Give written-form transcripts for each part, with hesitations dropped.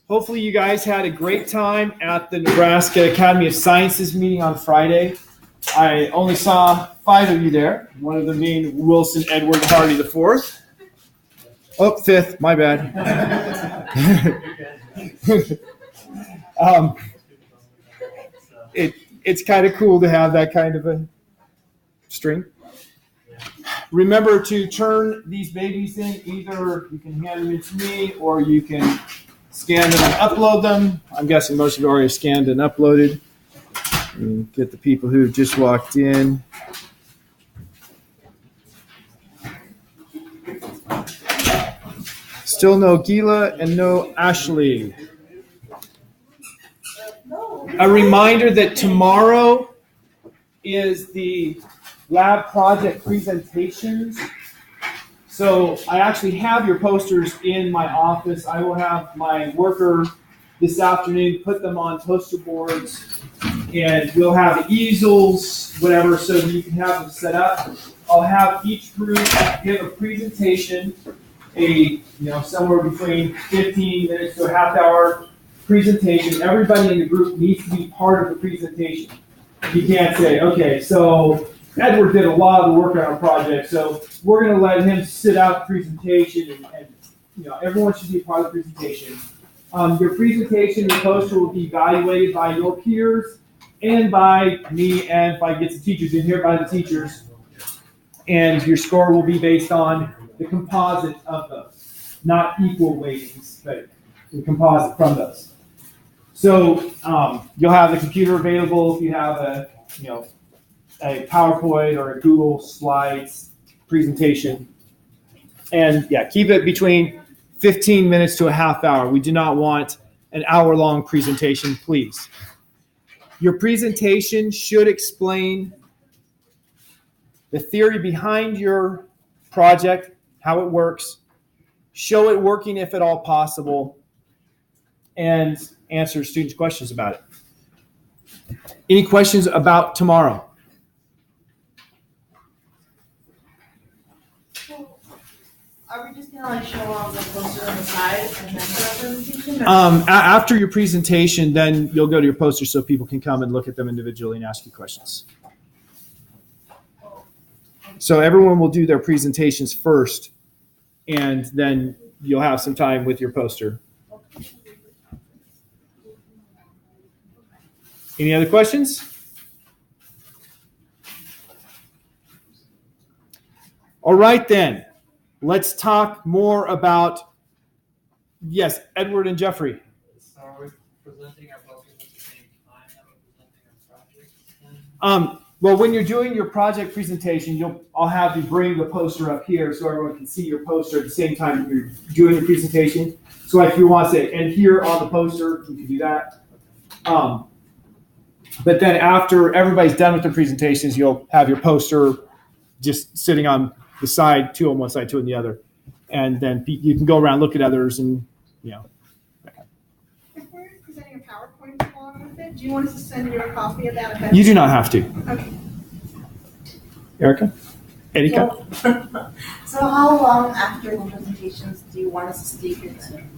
Hopefully you guys had a great time at the Nebraska Academy of Sciences meeting on Friday. I only saw 5 of you there, one of them being Wilson Edward Hardy IV. Oh, 5th, my bad. It's kind of cool to have that kind of a string. Remember to turn these babies in. Either you can hand them in to me or you can scan them and upload them. I'm guessing most of you already scanned and uploaded. And get the people who just walked in. Still no Gila and no Ashley. A reminder that tomorrow is the lab project presentations. So I actually have your posters in my office. I will have my worker this afternoon put them on poster boards, and we'll have easels, whatever, so you can have them set up. I'll have each group give a presentation, somewhere between 15 minutes to a half hour presentation. Everybody in the group needs to be part of the presentation. You can't say, okay, so Edward did a lot of the work on our project, so we're going to let him sit out the presentation, and everyone should be a part of the presentation. Your presentation, your poster will be evaluated by your peers and by me, and if I get some teachers in here, by the teachers. And your score will be based on the composite of those, not equal weightings, but the composite from those. So you'll have the computer available if you have a PowerPoint or a Google Slides presentation. And keep it between 15 minutes to a half hour. We do not want an hour-long presentation, please. Your presentation should explain the theory behind your project, how it works, show it working if at all possible, and answer students' questions about it. Any questions about tomorrow? Are we just gonna show off the poster on the side and then do our presentation? After your presentation, then you'll go to your poster so people can come and look at them individually and ask you questions. So everyone will do their presentations first, and then you'll have some time with your poster. Any other questions? All right, then. Let's talk more about, yes, Edward and Jeffrey. So are we presenting our focus at the same time that we're presenting our project? Well, when you're doing your project presentation, I'll have you bring the poster up here so everyone can see your poster at the same time that you're doing your presentation. So like if you want to say, and here on the poster, you can do that. But then after everybody's done with their presentations, you'll have your poster just sitting on the side, 2 on one side, 2 on the other. And then you can go around, look at others, and, Okay. If we're presenting a PowerPoint along with it, do you want us to send you a copy of that ahead? You do not have to. Okay. Erica? Erika? So how long after the presentations do you want us to speak in then?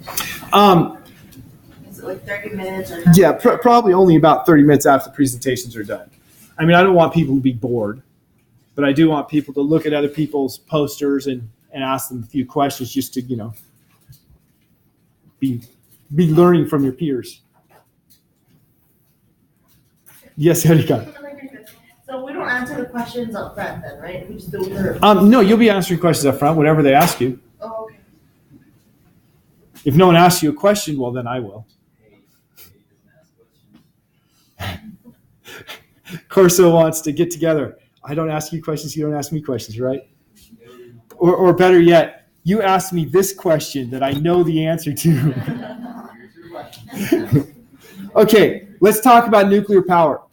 Is it like 30 minutes or? Yeah, probably only about 30 minutes after the presentations are done. I mean, I don't want people to be bored, but I do want people to look at other people's posters and ask them a few questions just to, be learning from your peers. Yes, Erika. So we don't answer the questions up front then, right? We just do it. No, you'll be answering questions up front, whatever they ask you. Oh, okay. If no one asks you a question, well, then I will. Corso wants to get together. I don't ask you questions, you don't ask me questions, right? Or better yet, you ask me this question that I know the answer to. Okay, let's talk about nuclear power.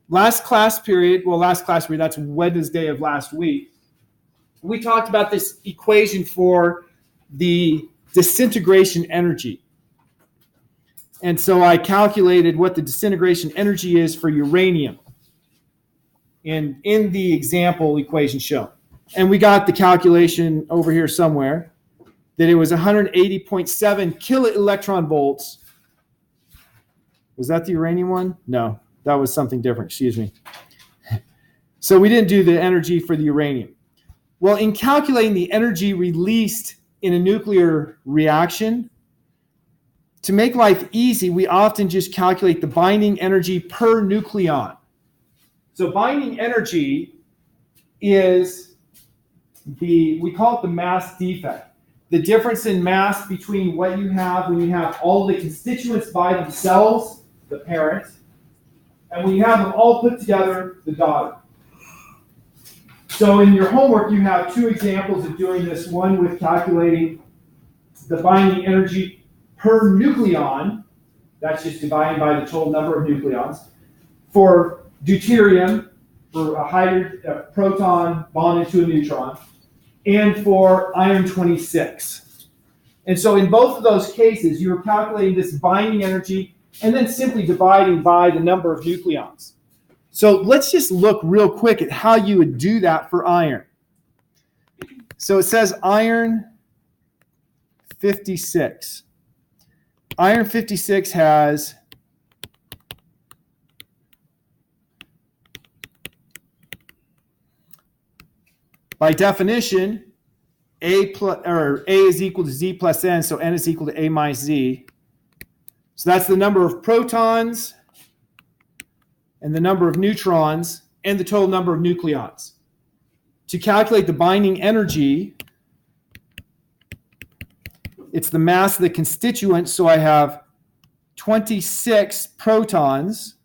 Last class period, that's Wednesday of last week, we talked about this equation for the disintegration energy. And so I calculated what the disintegration energy is for uranium in the example equation shown. And we got the calculation over here somewhere that it was 180.7 kiloelectron volts Was that the uranium one? No, that was something different. Excuse me. So we didn't do the energy for the uranium. Well, in calculating the energy released in a nuclear reaction, to make life easy, we often just calculate the binding energy per nucleon. So binding energy is we call it the mass defect. The difference in mass between what you have when you have all the constituents by themselves, the parent, and when you have them all put together, the daughter. So in your homework, you have two examples of doing this. One with calculating the binding energy per nucleon. That's just dividing by the total number of nucleons. For deuterium, for a proton bonded to a neutron, and for iron-26. And so in both of those cases, you're calculating this binding energy and then simply dividing by the number of nucleons. So let's just look real quick at how you would do that for iron. So it says iron 56. Iron 56 has by definition, A is equal to Z plus N, so N is equal to A minus Z. So that's the number of protons and the number of neutrons and the total number of nucleons. To calculate the binding energy, it's the mass of the constituent, so I have 26 protons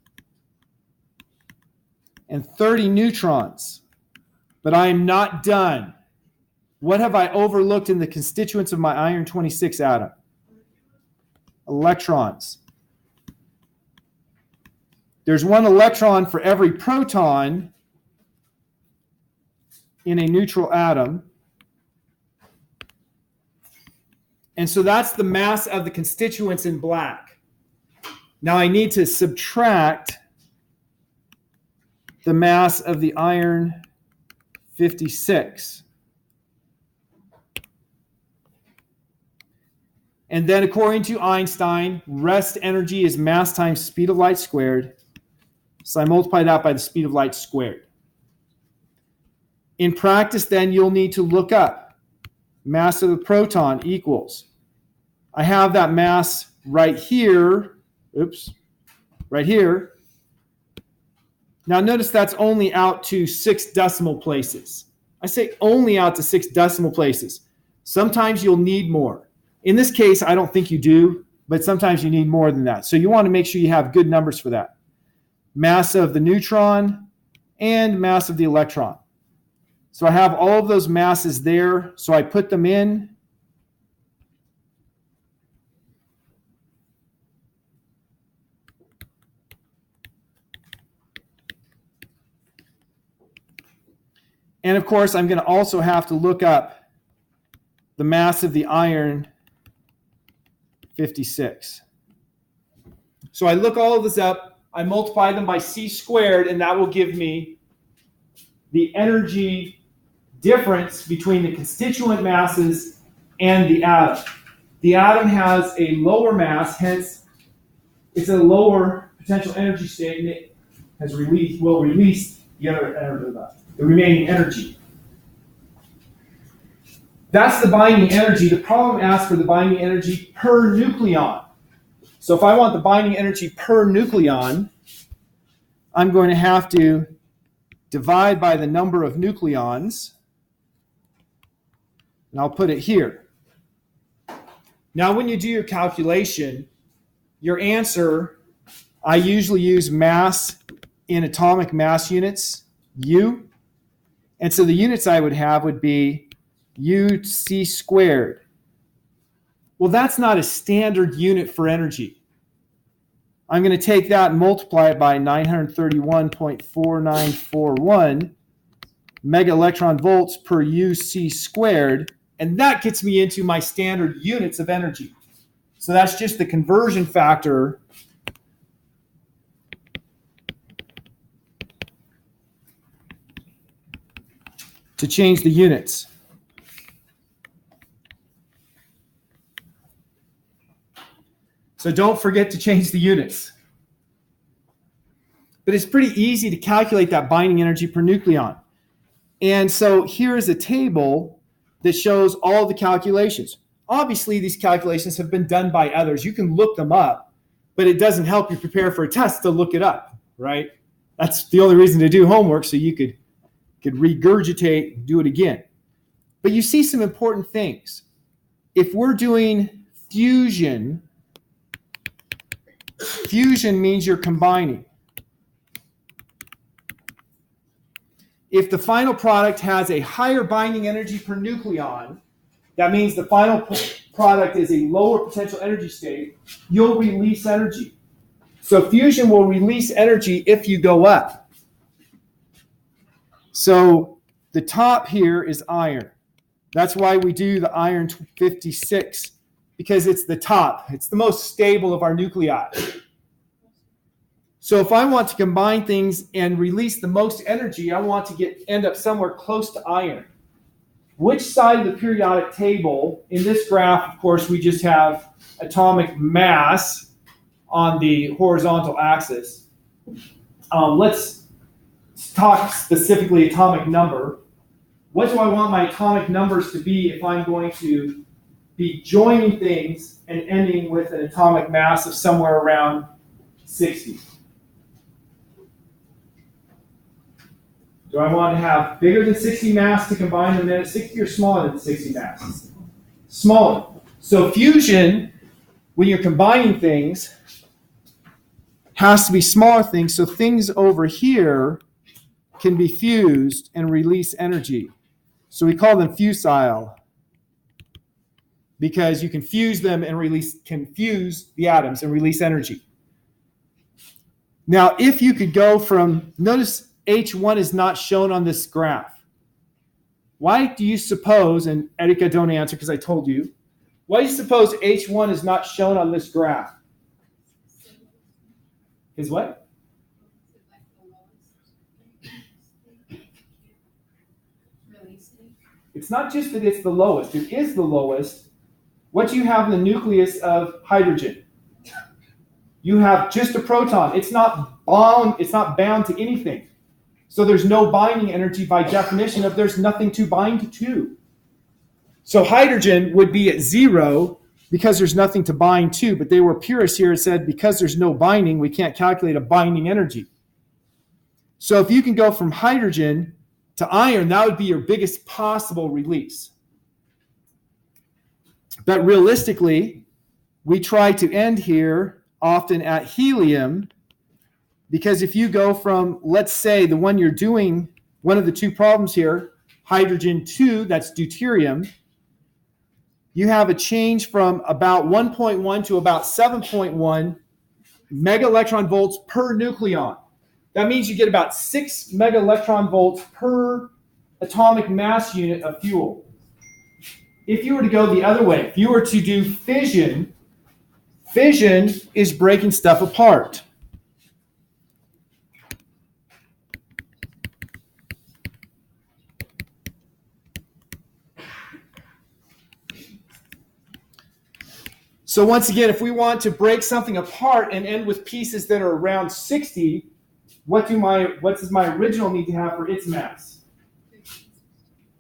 and 30 neutrons. But I am not done. What have I overlooked in the constituents of my iron-26 atom? Electrons. There's one electron for every proton in a neutral atom. And so that's the mass of the constituents in black. Now I need to subtract the mass of the iron 56. And then according to Einstein, rest energy is mass times speed of light squared. So I multiply that by the speed of light squared. In practice, then, you'll need to look up mass of the proton equals. I have that mass right here. Oops. Right here. Now notice that's only out to 6 decimal places. I say only out to 6 decimal places. Sometimes you'll need more. In this case, I don't think you do, but sometimes you need more than that. So you want to make sure you have good numbers for that. Mass of the neutron and mass of the electron. So I have all of those masses there, so I put them in. And of course, I'm going to also have to look up the mass of the iron 56. So I look all of this up, I multiply them by C squared, and that will give me the energy difference between the constituent masses and the atom. The atom has a lower mass, hence it's a lower potential energy state, and it will release the remaining energy. That's the binding energy. The problem asks for the binding energy per nucleon. So if I want the binding energy per nucleon, I'm going to have to divide by the number of nucleons, and I'll put it here. Now when you do your calculation, your answer, I usually use mass in atomic mass units, U. And so the units I would have would be UC squared. Well, that's not a standard unit for energy. I'm going to take that and multiply it by 931.4941 mega electron volts per UC squared, and that gets me into my standard units of energy. So that's just the conversion factor to change the units. So don't forget to change the units. but it's pretty easy to calculate that binding energy per nucleon. And so here is a table that shows all the calculations. Obviously, these calculations have been done by others. You can look them up, but it doesn't help you prepare for a test to look it up, right? That's the only reason to do homework, so you could regurgitate and do it again. But you see some important things. If we're doing fusion means you're combining. If the final product has a higher binding energy per nucleon, that means the final product is a lower potential energy state, you'll release energy. So fusion will release energy if you go up. So the top here is iron. That's why we do the iron 56, because it's the top. It's the most stable of our nuclei. So if I want to combine things and release the most energy, I want to end up somewhere close to iron. Which side of the periodic table, in this graph, of course, we just have atomic mass on the horizontal axis. Let's talk specifically atomic number. What do I want my atomic numbers to be if I'm going to be joining things and ending with an atomic mass of somewhere around 60? Do I want to have bigger than 60 mass to combine them in at 60 or smaller than 60 mass? Smaller. So fusion, when you're combining things, has to be smaller things. So things over here can be fused and release energy. So we call them fusile, because you can fuse them and fuse the atoms and release energy. Now, if you could go from, notice H1 is not shown on this graph. Why do you suppose, and Erika, don't answer because I told you, why do you suppose H1 is not shown on this graph? Is what? It's not just that it's the lowest. It is the lowest. What do you have in the nucleus of hydrogen? You have just a proton. It's not bound to anything. So there's no binding energy by definition of there's nothing to bind to. So hydrogen would be at 0 because there's nothing to bind to, but they were purists here and said because there's no binding, we can't calculate a binding energy. So if you can go from hydrogen to iron, that would be your biggest possible release. But realistically, we try to end here often at helium, because if you go from, let's say, the one you're doing, one of the two problems here, hydrogen 2, that's deuterium, you have a change from about 1.1 to about 7.1 mega electron volts per nucleon. That means you get about 6 mega electron volts per atomic mass unit of fuel. If you were to go the other way, if you were to do fission, fission is breaking stuff apart. So once again, if we want to break something apart and end with pieces that are around 60, what does my original need to have for its mass?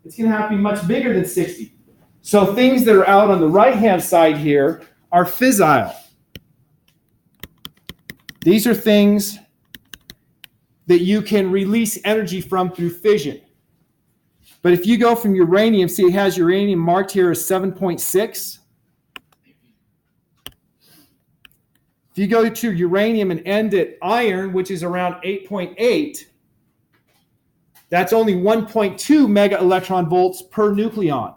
It's going to have to be much bigger than 60. So things that are out on the right-hand side here are fissile. These are things that you can release energy from through fission. But if you go from uranium, see it has uranium marked here as 7.6. If you go to uranium and end at iron, which is around 8.8, that's only 1.2 mega electron volts per nucleon.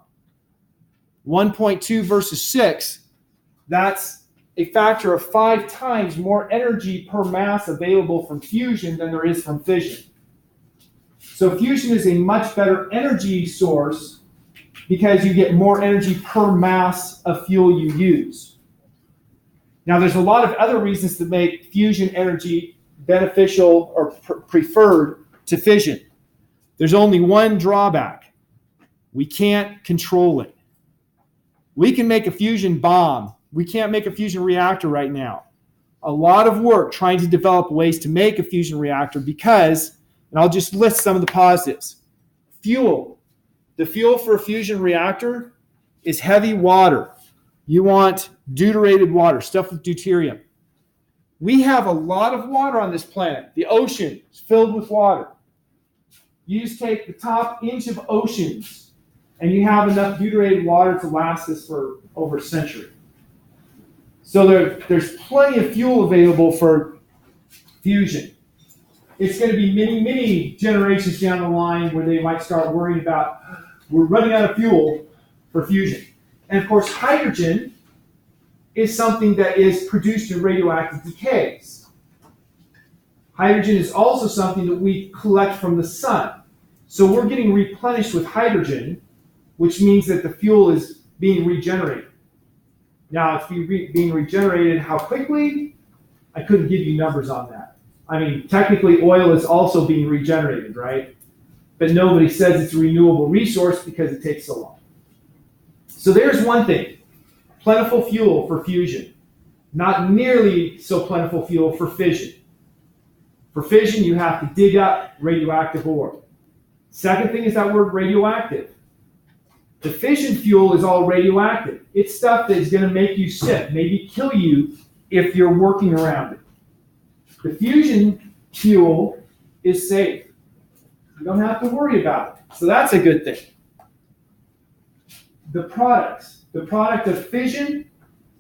1.2 versus 6, that's a factor of 5 times more energy per mass available from fusion than there is from fission. So fusion is a much better energy source because you get more energy per mass of fuel you use. Now, there's a lot of other reasons that make fusion energy beneficial or preferred to fission. There's only one drawback. We can't control it. We can make a fusion bomb. We can't make a fusion reactor right now. a lot of work trying to develop ways to make a fusion reactor because, and I'll just list some of the positives. Fuel. The fuel for a fusion reactor is heavy water. You want deuterated water, stuff with deuterium. We have a lot of water on this planet. The ocean is filled with water. You just take the top inch of oceans and you have enough deuterated water to last us for over a century. So there's plenty of fuel available for fusion. It's going to be many, many generations down the line where they might start worrying about, we're running out of fuel for fusion. And of course, hydrogen is something that is produced in radioactive decays. Hydrogen is also something that we collect from the sun. So we're getting replenished with hydrogen, which means that the fuel is being regenerated. Now, it's being regenerated how quickly? I couldn't give you numbers on that. I mean, technically oil is also being regenerated, right? But nobody says it's a renewable resource because it takes so long. So there's one thing. Plentiful fuel for fusion. Not nearly so plentiful fuel for fission. For fission, you have to dig up radioactive ore. Second thing is that word radioactive. The fission fuel is all radioactive. It's stuff that's going to make you sick, maybe kill you if you're working around it. The fusion fuel is safe. You don't have to worry about it. So that's a good thing. The products. The product of fission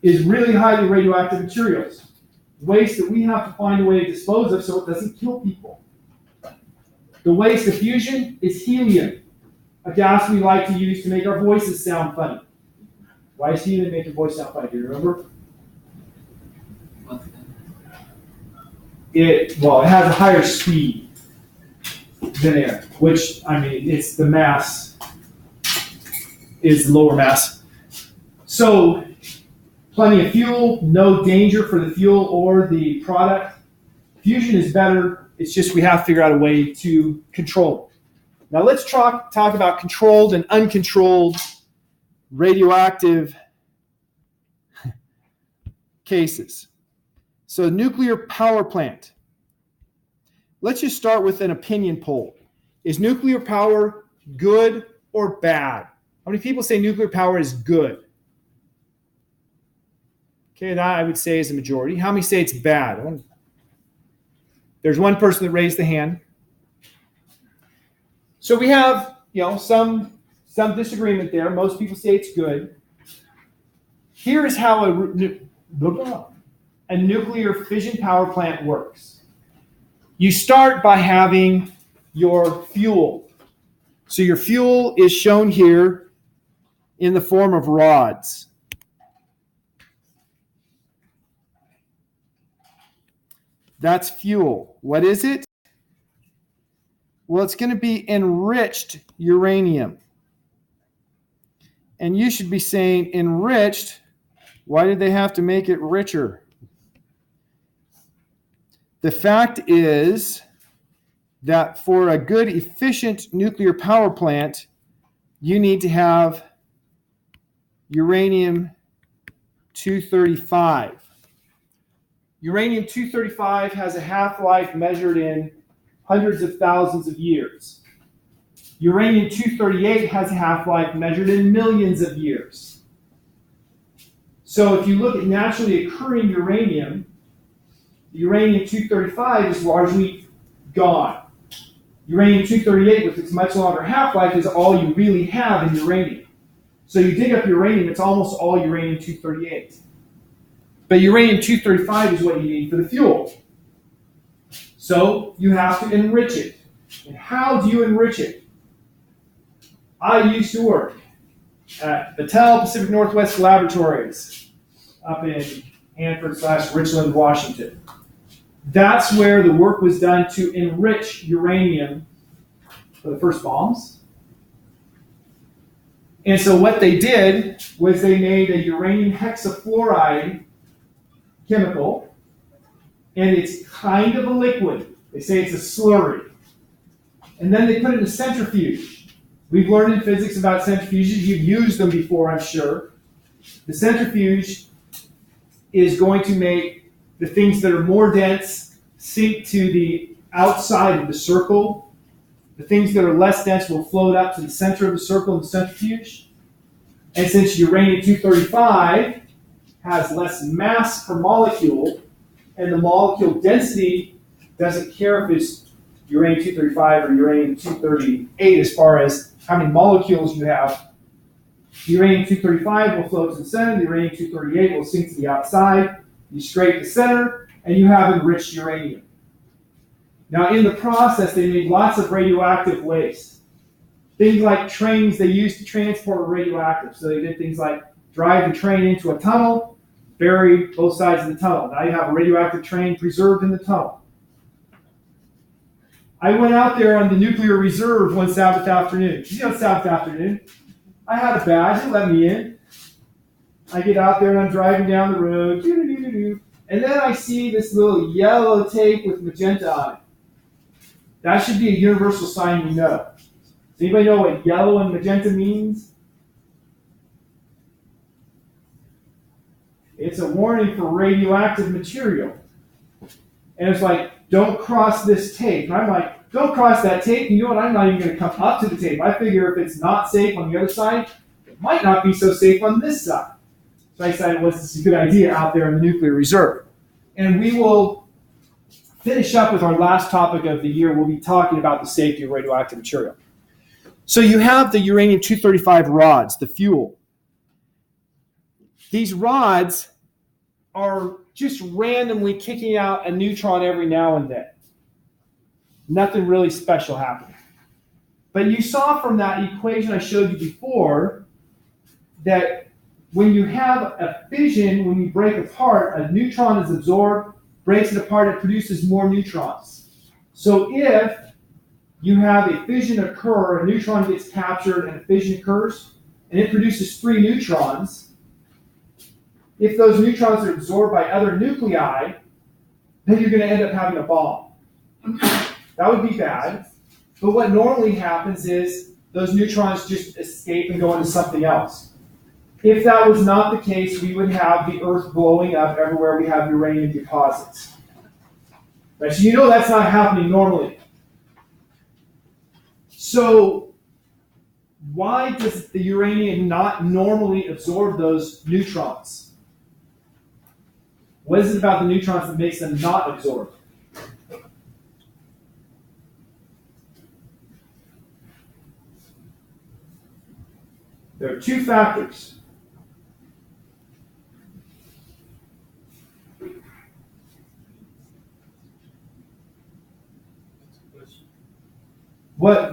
is really highly radioactive materials. Waste that we have to find a way to dispose of so it doesn't kill people. The waste of fusion is helium, a gas we like to use to make our voices sound funny. Why does helium make your voice sound funny? Do you remember? It has a higher speed than air, which, I mean, it's the mass is lower mass. So, plenty of fuel, no danger for the fuel or the product. Fusion is better. It's just we have to figure out a way to control it. Now let's talk about controlled and uncontrolled radioactive cases. So nuclear power plant. Let's just start with an opinion poll. Is nuclear power good or bad? How many people say nuclear power is good? Okay, that I would say is a majority. How many say it's bad? There's one person that raised the hand. So we have, some disagreement there. Most people say it's good. Here is how a nuclear fission power plant works. You start by having your fuel. So your fuel is shown here in the form of rods. That's fuel. What is it? Well, it's going to be enriched uranium. And you should be saying enriched. Why did they have to make it richer? The fact is that for a good, efficient nuclear power plant, you need to have uranium-235. Uranium-235 has a half-life measured in hundreds of thousands of years. Uranium-238 has a half-life measured in millions of years. So if you look at naturally occurring uranium, uranium-235 is largely gone. Uranium-238, with its much longer half-life, is all you really have in uranium. So you dig up uranium, it's almost all uranium-238. But uranium-235 is what you need for the fuel. So you have to enrich it. And how do you enrich it? I used to work at Battelle Pacific Northwest Laboratories up in Hanford/Richland, Washington. That's where the work was done to enrich uranium for the first bombs. And so what they did was they made a uranium hexafluoride chemical, and it's kind of a liquid. They say it's a slurry. And then they put it in a centrifuge. We've learned in physics about centrifuges. You've used them before, I'm sure. The centrifuge is going to make The things that are more dense sink to the outside of the circle. The things that are less dense will float up to the center of the circle in the centrifuge. And since uranium-235 has less mass per molecule, and the molecule density doesn't care if it's uranium-235 or uranium-238 as far as how many molecules you have, uranium-235 will float to the center, the uranium-238 will sink to the outside, you scrape the center, and you have enriched uranium. Now in the process, they made lots of radioactive waste. Things like trains they used to transport were radioactive. So they did things like drive the train into a tunnel, bury both sides of the tunnel. Now you have a radioactive train preserved in the tunnel. I went out there on the nuclear reserve one Sabbath afternoon. You know, Sabbath afternoon. I had a badge, it let me in. I get out there and I'm driving down the road, and then I see this little yellow tape with magenta on it. That should be a universal sign you know. Does anybody know what yellow and magenta means? It's a warning for radioactive material. And it's like, don't cross this tape. And I'm like, don't cross that tape. You know what? I'm not even going to come up to the tape. I figure if it's not safe on the other side, it might not be so safe on this side. So I decided, well, this is a good idea out there in the nuclear reserve. And we will finish up with our last topic of the year. We'll be talking about the safety of radioactive material. So you have the uranium-235 rods, the fuel. These rods are just randomly kicking out a neutron every now and then. Nothing really special happening. But you saw from that equation I showed you before that when you have a fission, when you break apart, a neutron is absorbed, breaks it apart, it produces more neutrons. So if you have a fission occur, a neutron gets captured and a fission occurs, and it produces 3 neutrons. If those neutrons are absorbed by other nuclei, then you're going to end up having a bomb. That would be bad. But what normally happens is those neutrons just escape and go into something else. If that was not the case, we would have the Earth blowing up everywhere we have uranium deposits. Right? So you know that's not happening normally. So why does the uranium not normally absorb those neutrons? What is it about the neutrons that makes them not absorb? There are 2 factors.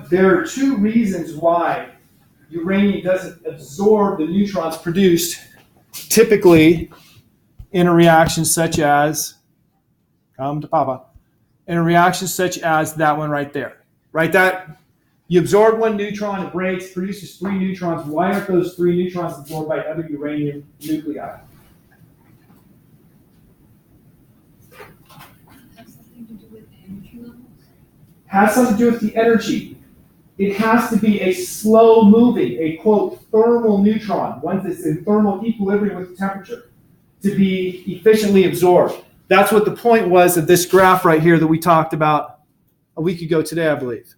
There are 2 reasons why uranium doesn't absorb the neutrons produced typically in a reaction such as, in a reaction such as that one right there. Right? That you absorb 1 neutron, it breaks, produces 3 neutrons. Why aren't those 3 neutrons absorbed by other uranium nuclei? Has something to do with energy levels? Has something to do with the energy. It has to be a slow-moving, a, quote, thermal neutron, one that's in thermal equilibrium with the temperature, to be efficiently absorbed. That's what the point was of this graph right here that we talked about a week ago today, I believe.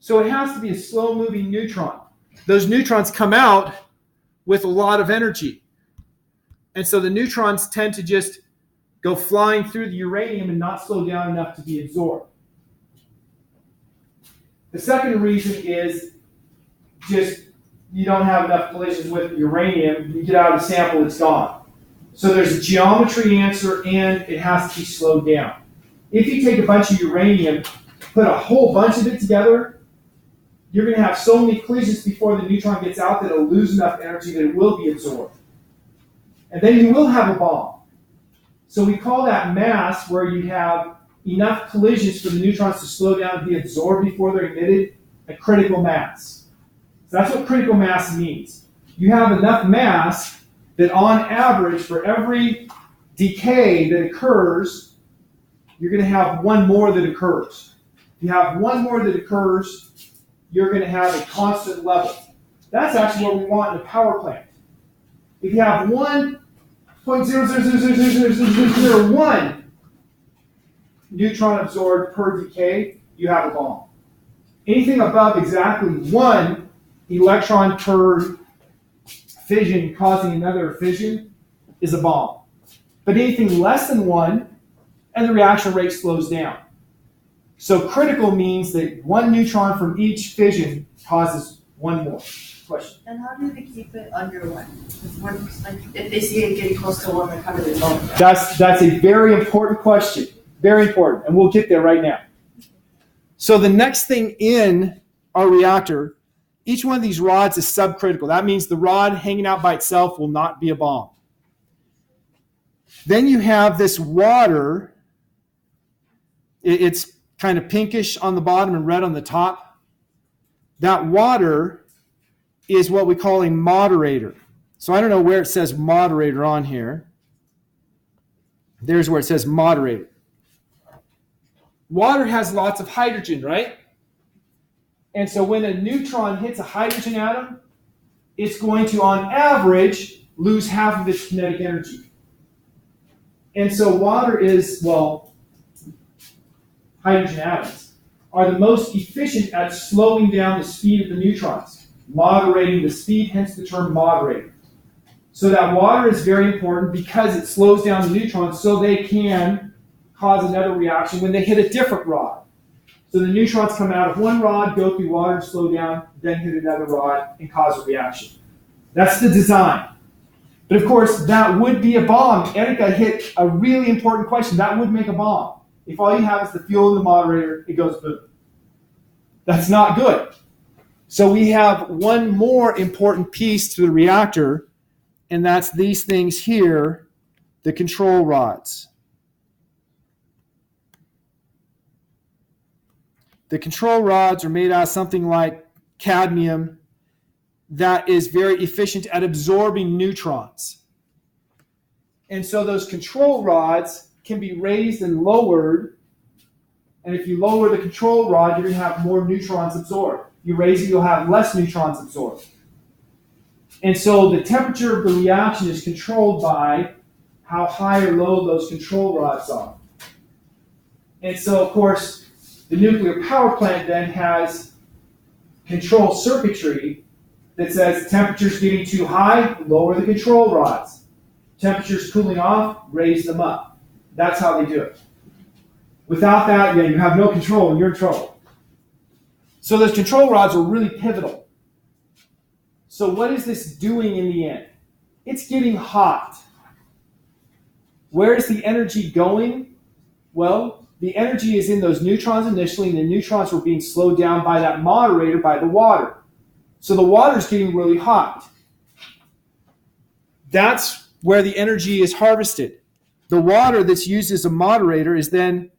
So it has to be a slow-moving neutron. Those neutrons come out with a lot of energy. And so the neutrons tend to just go flying through the uranium and not slow down enough to be absorbed. The second reason is just you don't have enough collisions with uranium. You get out of the sample, it's gone. So there's a geometry answer, and it has to be slowed down. If you take a bunch of uranium, put a whole bunch of it together, you're going to have so many collisions before the neutron gets out that it'll lose enough energy that it will be absorbed. And then you will have a bomb. So we call that mass, where you have enough collisions for the neutrons to slow down and be absorbed before they're emitted, a critical mass. So that's what critical mass means. You have enough mass that on average, for every decay that occurs, you're going to have 1 more that occurs. If you have 1 more that occurs, you're going to have a constant level. That's actually what we want in a power plant. If you have 1 0.0000001 neutron absorbed per decay, you have a bomb. Anything above exactly 1 electron per fission causing another fission is a bomb. But anything less than 1, and the reaction rate slows down. So critical means that 1 neutron from each fission causes 1 more. Question? And how do they keep it under 1? Like, if they see it getting close to 1, like how do they know? That's a very important question. Very important. And we'll get there right now. So the next thing in our reactor, each one of these rods is subcritical. That means the rod hanging out by itself will not be a bomb. Then you have this water. It's kind of pinkish on the bottom and red on the top. That water is what we call a moderator. So I don't know where it says moderator on here. There's where it says moderator. Water has lots of hydrogen, right? And so when a neutron hits a hydrogen atom, it's going to, on average, lose half of its kinetic energy. And so water is, well, hydrogen atoms are the most efficient at slowing down the speed of the neutrons, moderating the speed, hence the term moderator. So that water is very important because it slows down the neutrons so they can cause another reaction when they hit a different rod. So the neutrons come out of one rod, go through water, slow down, then hit another rod and cause a reaction. That's the design. But of course, that would be a bomb. Erika hit a really important question. That would make a bomb. If all you have is the fuel in the moderator, it goes boom. That's not good. So we have one more important piece to the reactor, and that's these things here, the control rods. The control rods are made out of something like cadmium that is very efficient at absorbing neutrons. And so those control rods can be raised and lowered. And if you lower the control rod, you're going to have more neutrons absorbed. You raise it, you'll have less neutrons absorbed. And so the temperature of the reaction is controlled by how high or low those control rods are. And so, of course, the nuclear power plant then has control circuitry that says temperature's getting too high, lower the control rods. Temperature's cooling off, raise them up. That's how they do it. Without that, you have no control and you're in trouble. So those control rods are really pivotal. So what is this doing in the end? It's getting hot. Where is the energy going? Well, the energy is in those neutrons initially, and the neutrons were being slowed down by that moderator, by the water. So the water is getting really hot. That's where the energy is harvested. The water that's used as a moderator is then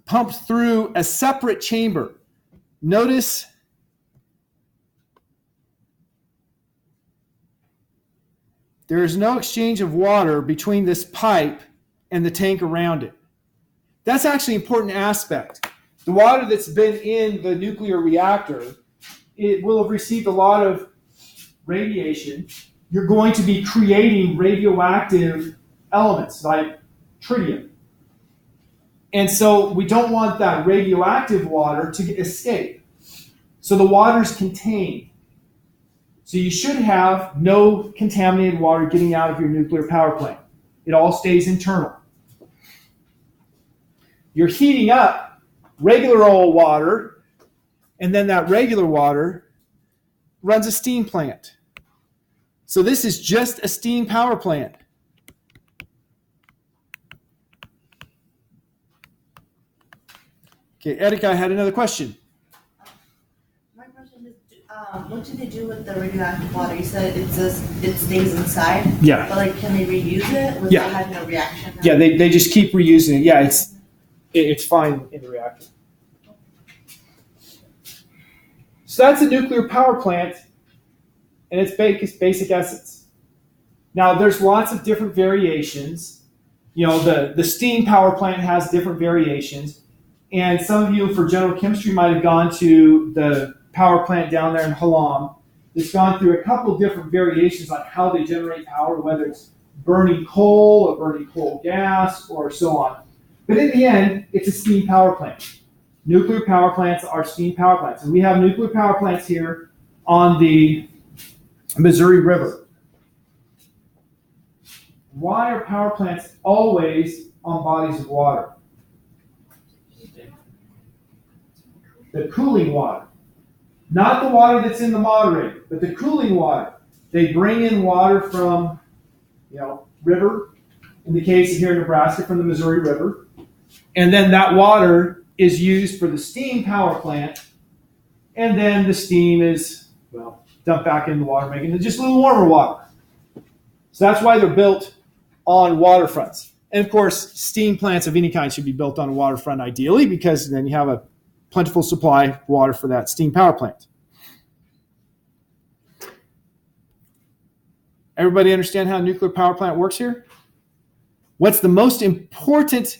pumped through a separate chamber. Notice there is no exchange of water between this pipe and the tank around it. That's actually an important aspect. The water that's been in the nuclear reactor, it will have received a lot of radiation. You're going to be creating radioactive elements like tritium. And so we don't want that radioactive water to escape. So the water's contained. So you should have no contaminated water getting out of your nuclear power plant. It all stays internal. You're heating up regular old water, and then that regular water runs a steam plant. So this is just a steam power plant. Okay, Erika had another question. My question is, what do they do with the radioactive water? You said it stays inside. Yeah. But like, can they reuse it without having a reaction? Yeah, they just keep reusing it. Yeah, it's fine in the reactor. So that's a nuclear power plant and its basic essence. Now, there's lots of different variations. You know, the steam power plant has different variations. And some of you for general chemistry might have gone to the power plant down there in Hallam. It's gone through a couple different variations on how they generate power, whether it's burning coal or burning coal gas or so on. But in the end, it's a steam power plant. Nuclear power plants are steam power plants. And we have nuclear power plants here on the Missouri River. Why are power plants always on bodies of water? The cooling water. Not the water that's in the moderator, but the cooling water. They bring in water from, river, in the case of here in Nebraska, from the Missouri River. And then that water is used for the steam power plant. And then the steam is, dumped back in the water, making it just a little warmer water. So that's why they're built on waterfronts. And of course, steam plants of any kind should be built on a waterfront ideally, because then you have a plentiful supply of water for that steam power plant. Everybody understand how a nuclear power plant works here? What's the most important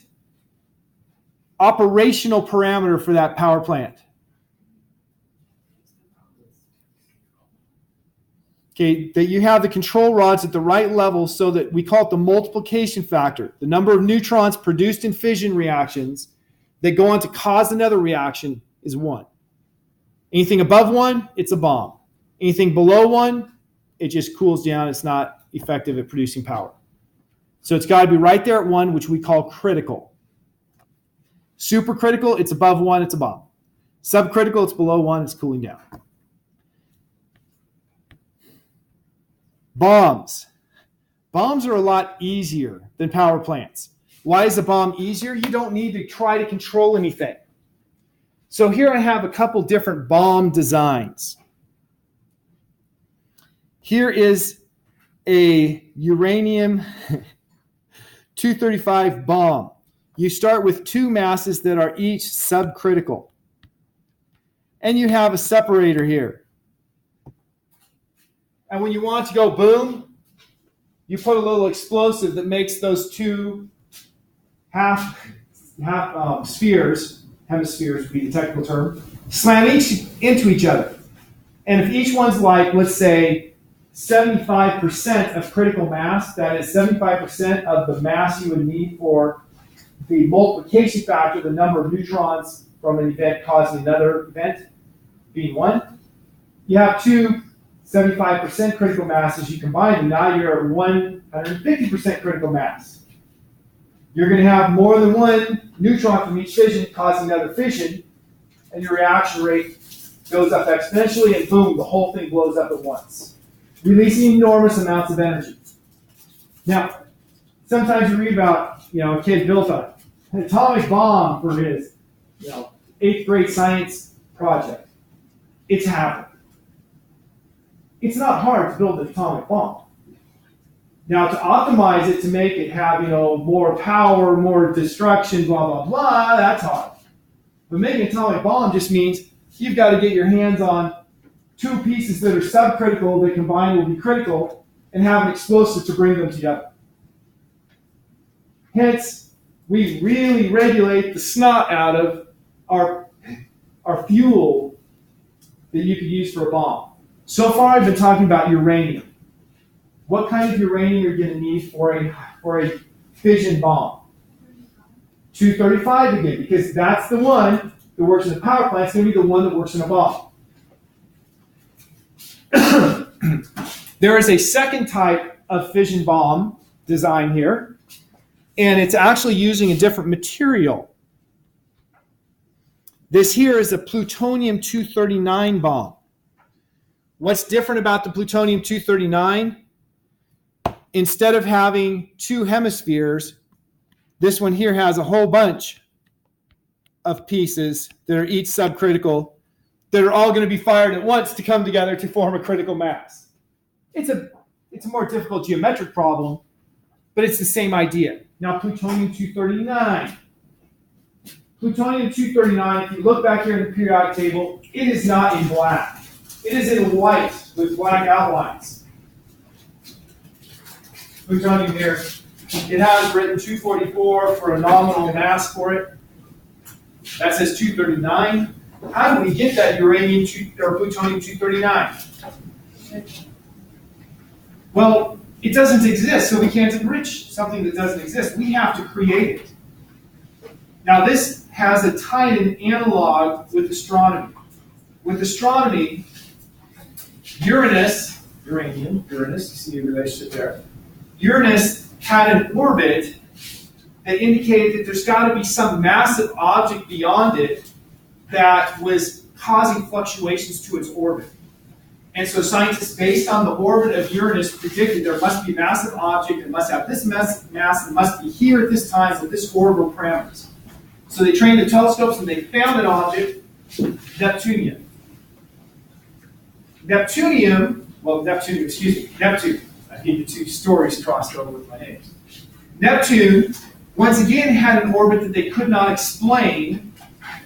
operational parameter for that power plant? Okay, that you have the control rods at the right level so that we call it the multiplication factor. The number of neutrons produced in fission reactions that go on to cause another reaction is 1. Anything above 1, it's a bomb. Anything below 1, it just cools down. It's not effective at producing power. So it's got to be right there at 1, which we call critical. Supercritical, it's above 1, it's a bomb. Subcritical, it's below 1, it's cooling down. Bombs. Bombs are a lot easier than power plants. Why is a bomb easier? You don't need to try to control anything. So here I have a couple different bomb designs. Here is a uranium-235 bomb. You start with 2 masses that are each subcritical. And you have a separator here. And when you want to go boom, you put a little explosive that makes those 2 half spheres, hemispheres would be the technical term, slam each into each other. And if each one's like, let's say, 75% of critical mass, that is 75% of the mass you would need for the multiplication factor, the number of neutrons from an event causing another event being 1. You have 2 75% critical masses, you combine them, now you're at 150% critical mass. You're going to have more than 1 neutron from each fission causing another fission, and your reaction rate goes up exponentially, and boom, the whole thing blows up at once, releasing enormous amounts of energy. Now, sometimes you read about, a kid built an atomic bomb for his, 8th grade science project. It's happened. It's not hard to build an atomic bomb. Now, to optimize it, to make it have, more power, more destruction, blah, blah, blah, that's hard. But making an atomic bomb just means you've got to get your hands on 2 pieces that are subcritical that combined will be critical and have an explosive to bring them together. Hence, we really regulate the snot out of our fuel that you could use for a bomb. So far, I've been talking about uranium. What kind of uranium are you going to need for a fission bomb? 235 again, because that's the one that works in a power plant. It's going to be the one that works in a bomb. There is a second type of fission bomb design here, and it's actually using a different material. This here is a plutonium-239 bomb. What's different about the plutonium-239? Instead of having 2 hemispheres, this one here has a whole bunch of pieces that are each subcritical that are all going to be fired at once to come together to form a critical mass. It's a more difficult geometric problem, but it's the same idea. Now, plutonium-239. Plutonium-239, if you look back here in the periodic table, it is not in black. It is in white with black outlines. Plutonium here, it has written 244 for a nominal mass for it. That says 239. How do we get that plutonium-239? Well, It doesn't exist, so we can't enrich something that doesn't exist. We have to create it. Now this has a tie-in analog with astronomy. With astronomy, Uranus, you see the relationship there. Uranus had an orbit that indicated that there's got to be some massive object beyond it that was causing fluctuations to its orbit. And so scientists, based on the orbit of Uranus, predicted there must be a massive object, it must have this mass, it must be here at this time with this orbital parameters. So they trained the telescopes and they found an object, Neptune. Neptune. I need the two stories crossed over with my names. Neptune, once again, had an orbit that they could not explain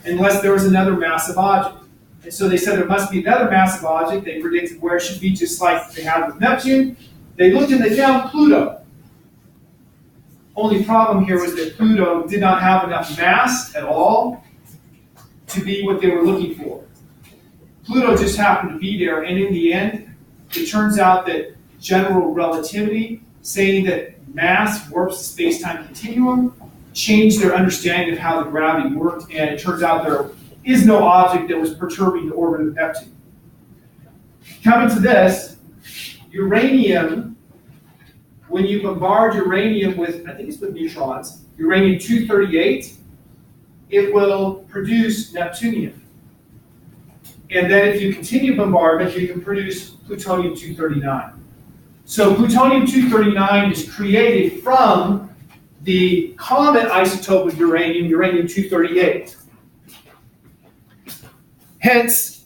unless there was another massive object. And so they said there must be another massive object. They predicted where it should be, just like they had with Neptune. They looked and they found Pluto. Only problem here was that Pluto did not have enough mass at all to be what they were looking for. Pluto just happened to be there, and in the end, it turns out that general relativity, saying that mass warps the space-time continuum, changed their understanding of how the gravity worked, and it turns out there is no object that was perturbing the orbit of Neptune. Coming to this, uranium, when you bombard uranium with, I think it's with neutrons, uranium-238, it will produce neptunium. And then if you continue bombardment, you can produce plutonium-239. So plutonium-239 is created from the common isotope of uranium, uranium-238. Hence,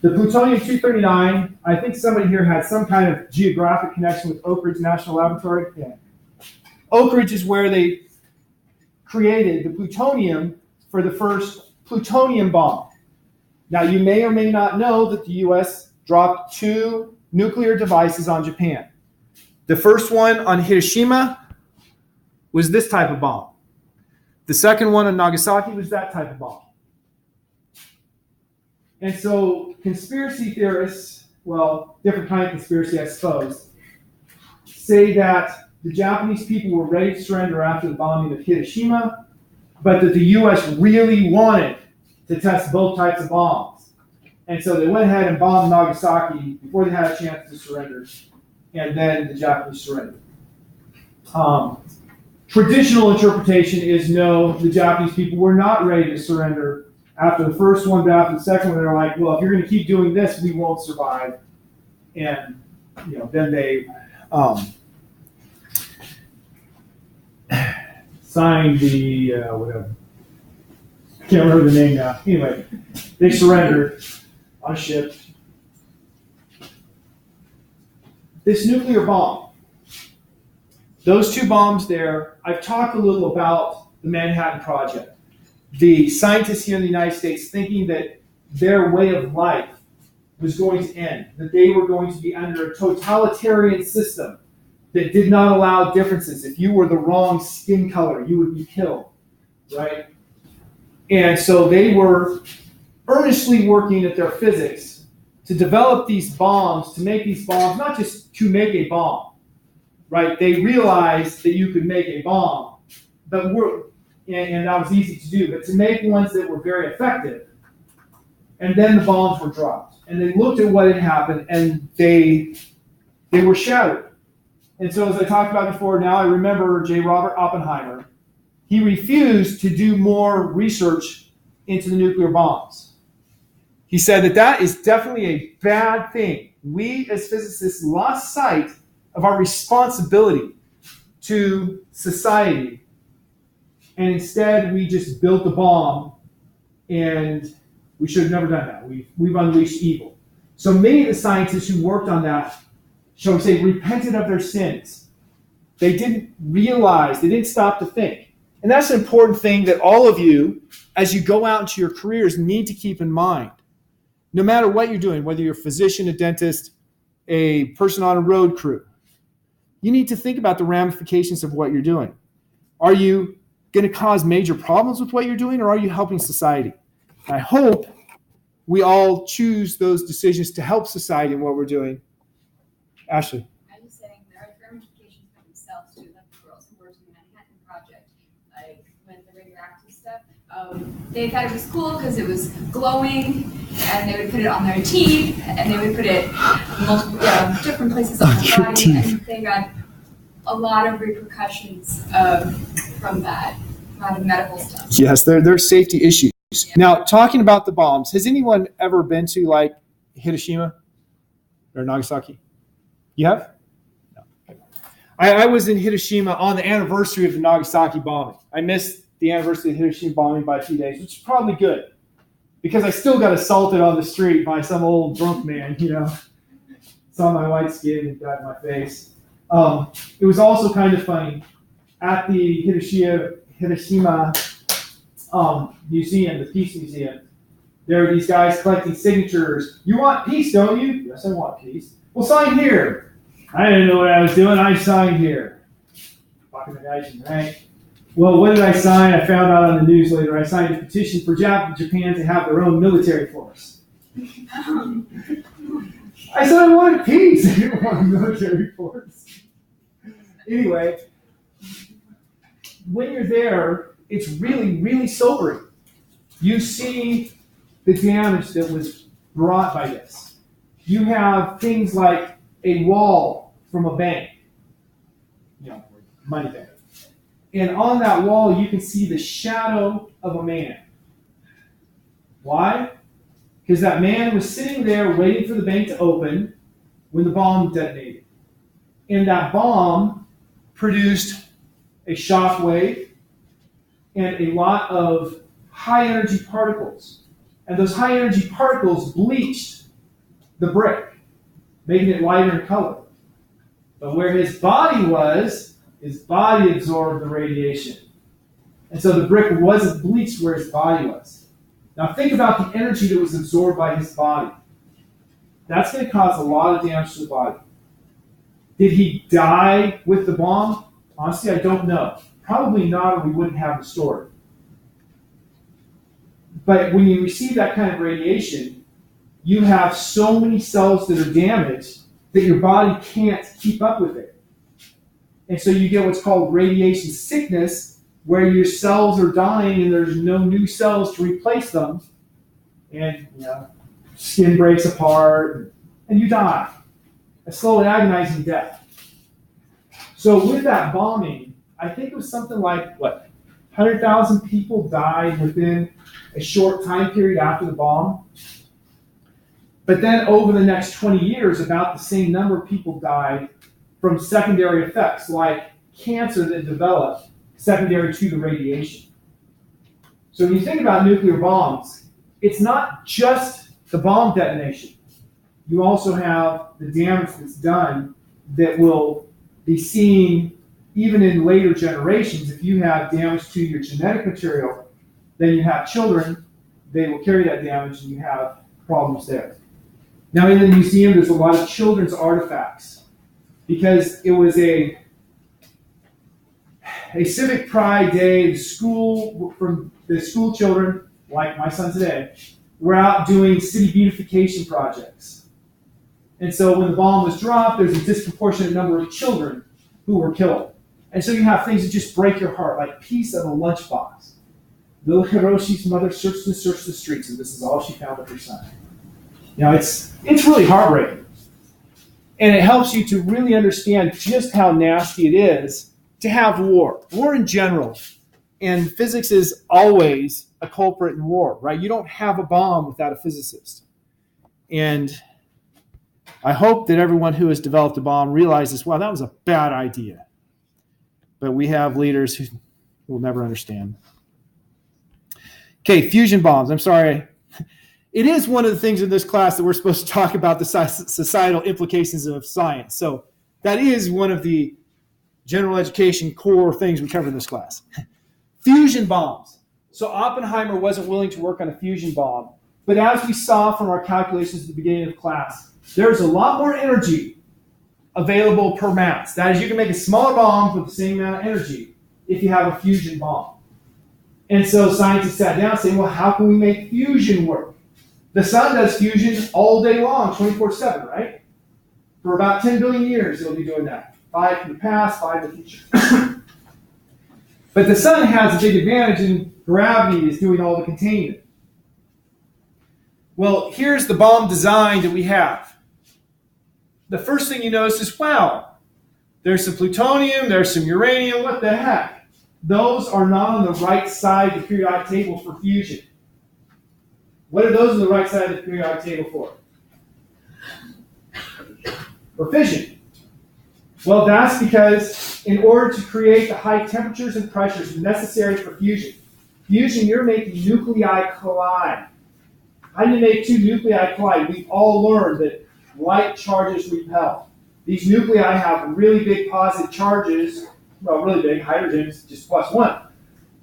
the plutonium-239, I think somebody here had some kind of geographic connection with Oak Ridge National Laboratory. Yeah. Oak Ridge is where they created the plutonium for the first plutonium bomb. Now, you may or may not know that the U.S. dropped 2 nuclear devices on Japan. The first one on Hiroshima was this type of bomb. The second one on Nagasaki was that type of bomb. And so conspiracy theorists, well, different kind of conspiracy, I suppose, say that the Japanese people were ready to surrender after the bombing of Hiroshima, but that the U.S. really wanted to test both types of bombs. And so they went ahead and bombed Nagasaki before they had a chance to surrender, and then the Japanese surrendered. Traditional interpretation is no, the Japanese people were not ready to surrender after the first one, but after the second one, they're like, well, if you're going to keep doing this, we won't survive. And then they signed the whatever. I can't remember the name now. Anyway, they surrendered on a ship. This nuclear bomb, those 2 bombs there, I've talked a little about the Manhattan Project. The scientists here in the United States thinking that their way of life was going to end, that they were going to be under a totalitarian system that did not allow differences. If you were the wrong skin color, you would be killed, right? And so they were earnestly working at their physics to develop these bombs, to make these bombs, not just to make a bomb, right? They realized that you could make a bomb, but and that was easy to do, but to make ones that were very effective. And then the bombs were dropped. And they looked at what had happened, and they were shattered. And so as I talked about before, now I remember J. Robert Oppenheimer. He refused to do more research into the nuclear bombs. He said that is definitely a bad thing. We as physicists lost sight of our responsibility to society. And instead, we just built a bomb, and we should have never done that. We've unleashed evil. So many of the scientists who worked on that, shall we say, repented of their sins. They didn't realize, they didn't stop to think. And that's an important thing that all of you, as you go out into your careers, need to keep in mind. No matter what you're doing, whether you're a physician, a dentist, a person on a road crew, you need to think about the ramifications of what you're doing. Are you going to cause major problems with what you're doing, or are you helping society? I hope we all choose those decisions to help society in what we're doing. Ashley. I was saying there are terms Manhattan Project, like when the radioactive stuff. They thought it was cool because it was glowing, and they would put it on their teeth, and they would put it in multiple, different places on their body, and they got a lot of repercussions from that, a lot of medical stuff. Yes, there's safety issues. Yeah. Now, talking about the bombs, has anyone ever been to like Hiroshima or Nagasaki? You have? No. I was in Hiroshima on the anniversary of the Nagasaki bombing. I missed the anniversary of the Hiroshima bombing by 2 days, which is probably good because I still got assaulted on the street by some old drunk man, saw my white skin and got in my face. It was also kind of funny at the Hiroshima museum, the Peace Museum. There are these guys collecting signatures. You want peace, don't you? Yes, I want peace. Well, sign here. I didn't know what I was doing. I signed here. Fucking the guys, right? Well, what did I sign? I found out on the news later. I signed a petition for Japan to have their own military force. I said I wanted peace. I didn't want a military force. Anyway, when you're there, it's really, really sobering. You see the damage that was brought by this. You have things like a wall from a bank, money bank. And on that wall, you can see the shadow of a man. Why? Because that man was sitting there waiting for the bank to open when the bomb detonated. And that bomb produced a shock wave and a lot of high energy particles. And those high energy particles bleached the brick, making it lighter in color. But where his body was, his body absorbed the radiation. And so the brick wasn't bleached where his body was. Now think about the energy that was absorbed by his body. That's going to cause a lot of damage to the body. Did he die with the bomb? Honestly, I don't know. Probably not, or we wouldn't have the story. But when you receive that kind of radiation, you have so many cells that are damaged that your body can't keep up with it. And so you get what's called radiation sickness, where your cells are dying and there's no new cells to replace them. And skin breaks apart and you die. A slow and agonizing death. So with that bombing, I think it was something like, 100,000 people died within a short time period after the bomb. But then over the next 20 years, about the same number of people died from secondary effects, like cancer that developed secondary to the radiation. So when you think about nuclear bombs, it's not just the bomb detonation. You also have the damage that's done that will be seen even in later generations. If you have damage to your genetic material, then you have children, they will carry that damage and you have problems there. Now in the museum, there's a lot of children's artifacts because it was a civic pride day. The school children, like my son today, were out doing city beautification projects. And so when the bomb was dropped, there's a disproportionate number of children who were killed. And so you have things that just break your heart, like piece of a lunchbox. Little Hiroshi's mother searched the streets, and this is all she found of her son. It's really heartbreaking. And it helps you to really understand just how nasty it is to have war in general. And physics is always a culprit in war, right? You don't have a bomb without a physicist. And I hope that everyone who has developed a bomb realizes, wow, that was a bad idea. But we have leaders who will never understand. Okay, fusion bombs. I'm sorry. It is one of the things in this class that we're supposed to talk about the societal implications of science. So that is one of the general education core things we cover in this class. Fusion bombs. So Oppenheimer wasn't willing to work on a fusion bomb. But as we saw from our calculations at the beginning of class, there's a lot more energy available per mass. That is, you can make a smaller bomb with the same amount of energy if you have a fusion bomb. And so scientists sat down saying, well, how can we make fusion work? The sun does fusion all day long, 24/7, right? For about 10 billion years, it'll be doing that. 5 in the past, 5 in the future. But the sun has a big advantage in gravity is doing all the containment. Well, here's the bomb design that we have. The first thing you notice is, wow, there's some plutonium, there's some uranium, what the heck? Those are not on the right side of the periodic table for fusion. What are those on the right side of the periodic table for? For fission. Well, that's because in order to create the high temperatures and pressures necessary for fusion, you're making nuclei collide. How do you make two nuclei collide? We've all learned that like charges repel. These nuclei have really big positive charges, well, really big, hydrogen's just +1.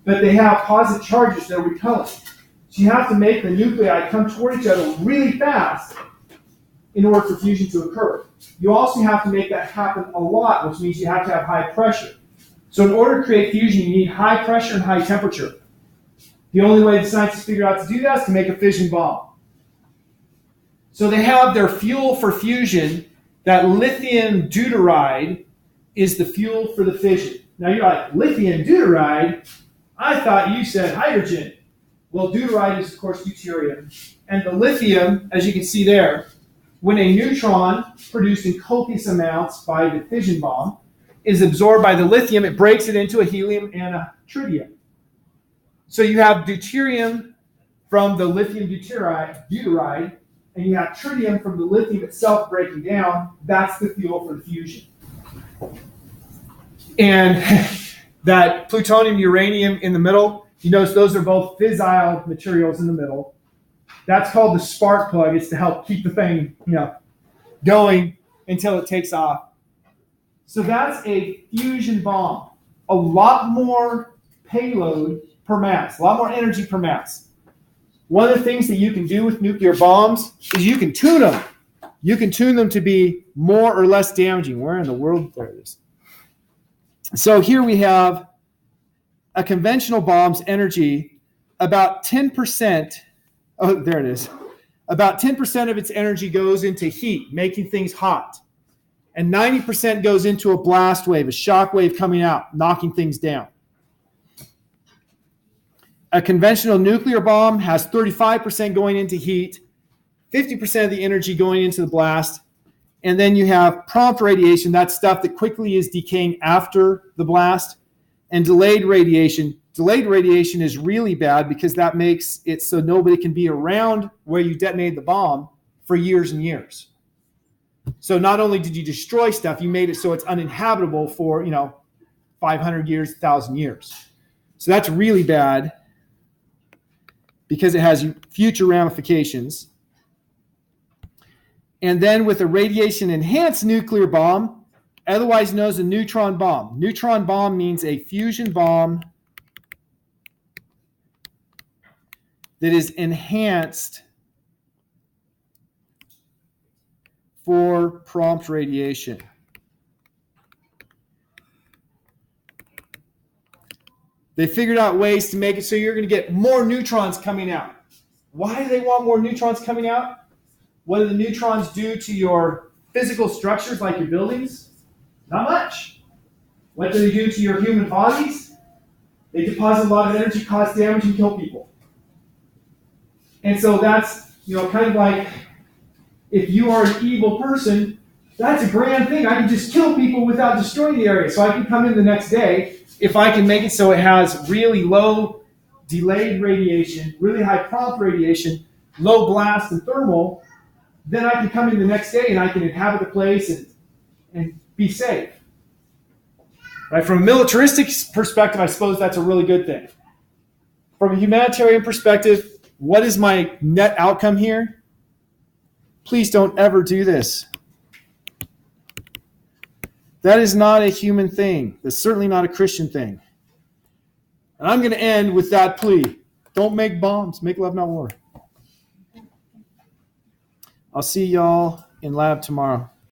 But they have positive charges that are repelling. So you have to make the nuclei come toward each other really fast in order for fusion to occur. You also have to make that happen a lot, which means you have to have high pressure. So in order to create fusion, you need high pressure and high temperature. The only way the scientists figured out to do that is to make a fission bomb. So they have their fuel for fusion. That lithium deuteride is the fuel for the fission. Now you're like, lithium deuteride? I thought you said hydrogen. Well, deuteride is, of course, deuterium. And the lithium, as you can see there, when a neutron produced in copious amounts by the fission bomb is absorbed by the lithium, it breaks it into a helium and a tritium. So you have deuterium from the lithium deuteride, and you have tritium from the lithium itself breaking down. That's the fuel for the fusion. And that plutonium, uranium in the middle, you notice those are both fissile materials in the middle. That's called the spark plug. It's to help keep the thing, going until it takes off. So that's a fusion bomb. A lot more payload per mass, a lot more energy per mass. One of the things that you can do with nuclear bombs is you can tune them. You can tune them to be more or less damaging. Where in the world? There it is. So here we have a conventional bomb's energy, about 10%. Oh, there it is. About 10% of its energy goes into heat, making things hot. And 90% goes into a blast wave, a shock wave coming out, knocking things down. A conventional nuclear bomb has 35% going into heat, 50% of the energy going into the blast, and then you have prompt radiation, that's stuff that quickly is decaying after the blast, and delayed radiation. Delayed radiation is really bad because that makes it so nobody can be around where you detonated the bomb for years and years. So not only did you destroy stuff, you made it so it's uninhabitable for, 500 years, 1,000 years. So that's really bad because it has future ramifications. And then with a radiation-enhanced nuclear bomb, otherwise known as a neutron bomb. Neutron bomb means a fusion bomb that is enhanced for prompt radiation. They figured out ways to make it so you're going to get more neutrons coming out. Why do they want more neutrons coming out? What do the neutrons do to your physical structures like your buildings? Not much. What do they do to your human bodies? They deposit a lot of energy, cause damage, and kill people. And so that's, kind of like if you are an evil person, that's a grand thing. I can just kill people without destroying the area. So I can come in the next day if I can make it so it has really low delayed radiation, really high prompt radiation, low blast and thermal, then I can come in the next day and I can inhabit the place and be safe. Right? From a militaristic perspective, I suppose that's a really good thing. From a humanitarian perspective, what is my net outcome here? Please don't ever do this. That is not a human thing. That's certainly not a Christian thing. And I'm going to end with that plea. Don't make bombs. Make love, not war. I'll see y'all in lab tomorrow.